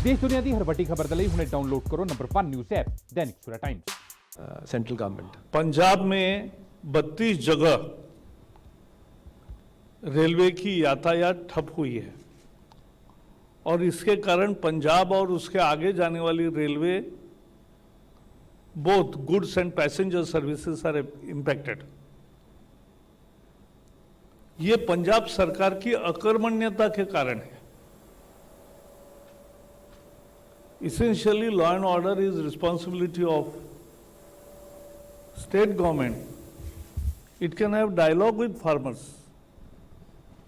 देश दुनिया की हर वड्डी खबर दे लई हुणे डाउनलोड करो number 1 news app Dainik Savera times. Central government Punjab में 32 जगह रेलवे की यातायात ठप हुई है और इसके कारण पंजाब और उसके आगे जाने वाली railway both goods and passenger services are impacted. ये पंजाब सरकार की अकर्मण्यता के कारण है। Essentially, law and order is responsibility of state government. It can have dialogue with farmers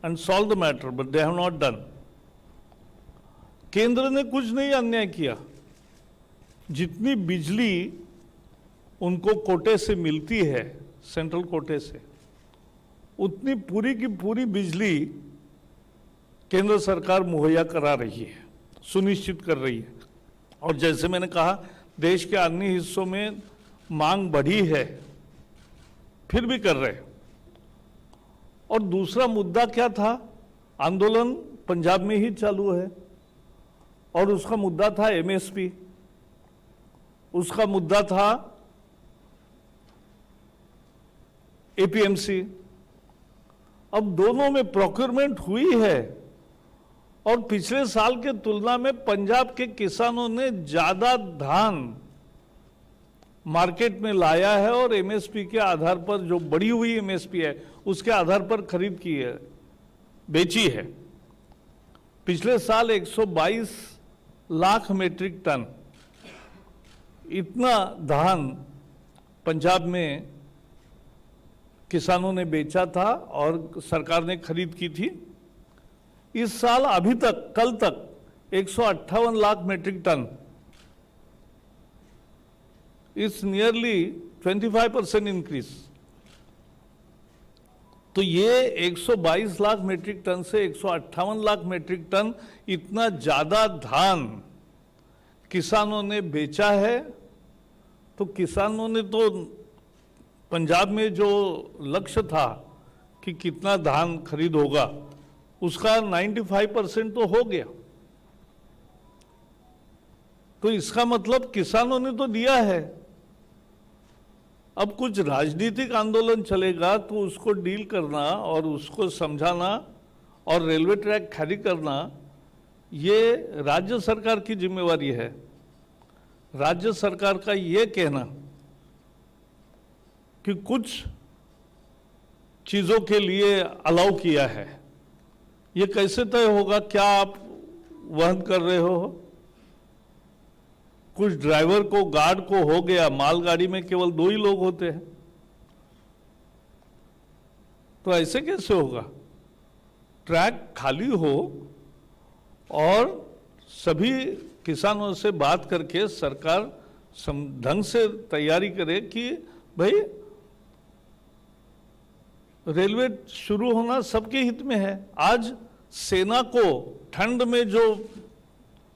and solve the matter, but they have not done. केंद्र ने कुछ नहीं अन्याय किया। जितनी बिजली उनको कोटे से मिलती है, सेंट्रल कोटे से, उतनी पूरी की पूरी बिजली केंद्र सरकार मुहैया करा रही है, सुनिश्चित कर रही है। और जैसे मैंने कहा, देश के अन्य हिस्सों में मांग बढ़ी है, फिर भी कर रहे। और दूसरा मुद्दा क्या था? आंदोलन पंजाब में ही चालू है और उसका मुद्दा था एमएसपी, उसका मुद्दा था एपीएमसी। अब दोनों में प्रोक्योरमेंट हुई है और पिछले साल के तुलना में पंजाब के किसानों ने ज्यादा धान मार्केट में लाया है और एमएसपी के आधार पर, जो बढ़ी हुई एमएसपी है उसके आधार पर खरीद की है, बेची है। पिछले साल 122 लाख मीट्रिक टन इतना धान पंजाब में किसानों ने बेचा था और सरकार ने खरीद की थी। इस साल अभी तक, कल तक 158 lakh metric ton, it's nearly 25% increase. तो ये 122 लाख मीट्रिक टन से 158 लाख मीट्रिक टन इतना ज्यादा धान किसानों ने बेचा है। तो किसानों ने तो पंजाब में जो लक्ष्य था कि कितना धान खरीद होगा, उसका 95% तो हो गया। तो इसका मतलब किसानों ने तो दिया है। अब कुछ राजनीतिक आंदोलन चलेगा तो उसको डील करना और उसको समझाना और रेलवे ट्रैक खाली करना, ये राज्य सरकार की जिम्मेवारी है। राज्य सरकार का ये कहना कि कुछ चीजों के लिए अलाउ किया है, ये कैसे तय होगा? क्या आप वहन कर रहे हो? कुछ ड्राइवर को, गार्ड को हो गया, मालगाड़ी में केवल 2 ही लोग होते हैं, तो ऐसे कैसे होगा? ट्रैक खाली हो और सभी किसानों से बात करके सरकार ढंग से तैयारी करे कि भाई रेलवे शुरू होना सबके हित में है। आज सेना को ठंड में, जो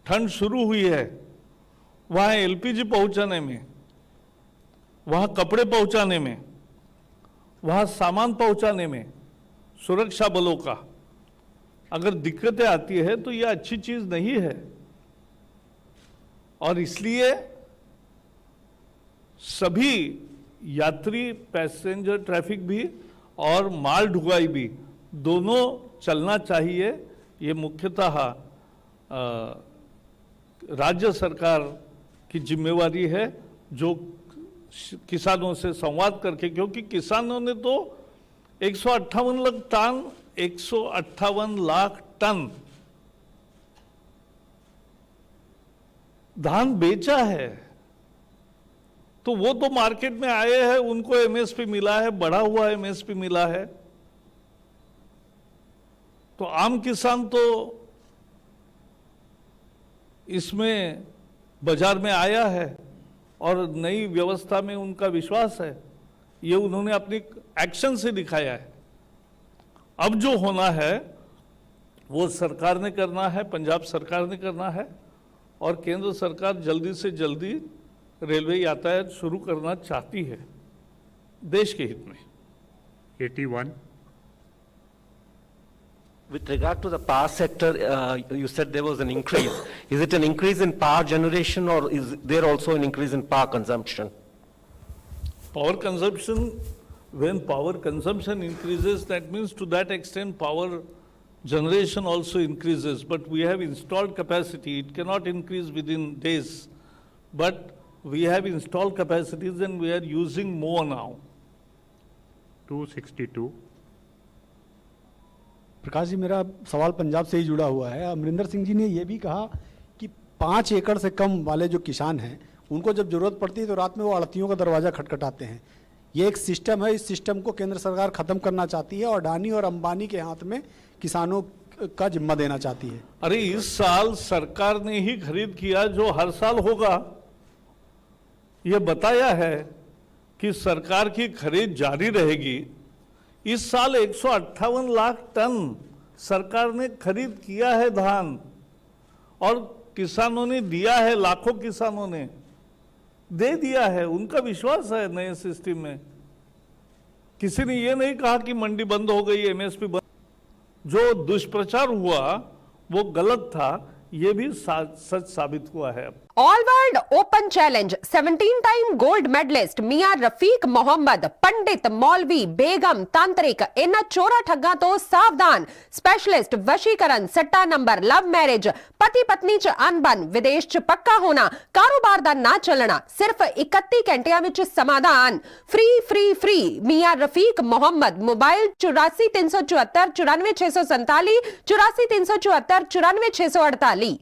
ठंड शुरू हुई है, वहाँ एलपीजी पहुँचाने में, वहाँ कपड़े पहुँचाने में, वहाँ सामान पहुँचाने में सुरक्षा बलों का अगर दिक्कतें आती है तो यह अच्छी चीज़ नहीं है। और इसलिए सभी यात्री, पैसेंजर ट्रैफिक भी और माल ढुलाई भी दोनों चलना चाहिए। ये मुख्यतः राज्य सरकार की जिम्मेवारी है, जो किसानों से संवाद करके, क्योंकि किसानों ने तो 158 लाख टन धान बेचा है। तो वो तो मार्केट में आए हैं, उनको एमएसपी मिला है, बढ़ा हुआ एमएसपी मिला है। तो आम किसान तो इसमें बाजार में आया है और नई व्यवस्था में उनका विश्वास है। ये उन्होंने अपनी एक्शन से दिखाया है। अब जो होना है वो सरकार ने करना है, पंजाब सरकार ने करना है, और केंद्र सरकार जल्दी से जल्दी रेलवे यातायात शुरू करना चाहती है देश के हित में। 81 With regard to the power sector, you said there was an increase. Is it an increase in power generation or is there also an increase in power consumption? Power consumption, when power consumption increases, that means to that extent power generation also increases. But we have installed capacity. It cannot increase within days. But we have installed capacities and we are using more now. 262. Prakash ji, मेरा सवाल पंजाब से ही जुड़ा हुआ है। अमरिंदर सिंह जी ने यह भी कहा कि 5 एकड़ से कम वाले जो किसान हैं उनको जब जरूरत पड़ती है तो रात में वो आड़तियों का दरवाजा खटखटाते हैं। ये एक सिस्टम है, इस सिस्टम को केंद्र सरकार खत्म करना चाहती है और अडानी और अंबानी के हाथ में किसानों का जिम्मा देना चाहती है। अरे इस साल सरकार ने ही खरीद किया जो हर साल होगा। ये बताया है कि सरकार की खरीद जारी रहेगी। इस साल 158 लाख टन सरकार ने खरीद किया है धान और किसानों ने दिया है, लाखों किसानों ने दे दिया है। उनका विश्वास है नए सिस्टम में। किसी ने ये नहीं कहा कि मंडी बंद हो गई, एमएसपी बंद। जो दुष्प्रचार हुआ वो गलत था, ये भी सच साबित हुआ है। ऑल वर्ल्ड ओपन चैलेंज 17-टाइम गोल्ड मेडलिस्ट मियां रफीक मोहम्मद, पंडित, मौलवी, बेगम, तांत्रिक, इन चोरा ठग्गा तो सावधान। स्पेशलिस्ट वशीकरण, सट्टा नंबर, लव मैरिज, पति पत्नी च अनबन, विदेश च पक्का होना, कारोबार दा ना चलना, सिर्फ 31 घंटिया विच समाधान। फ्री फ्री फ्री मियां रफीक मोहम्मद। मोबाइल 84 374 94 647, 84 374 94 648।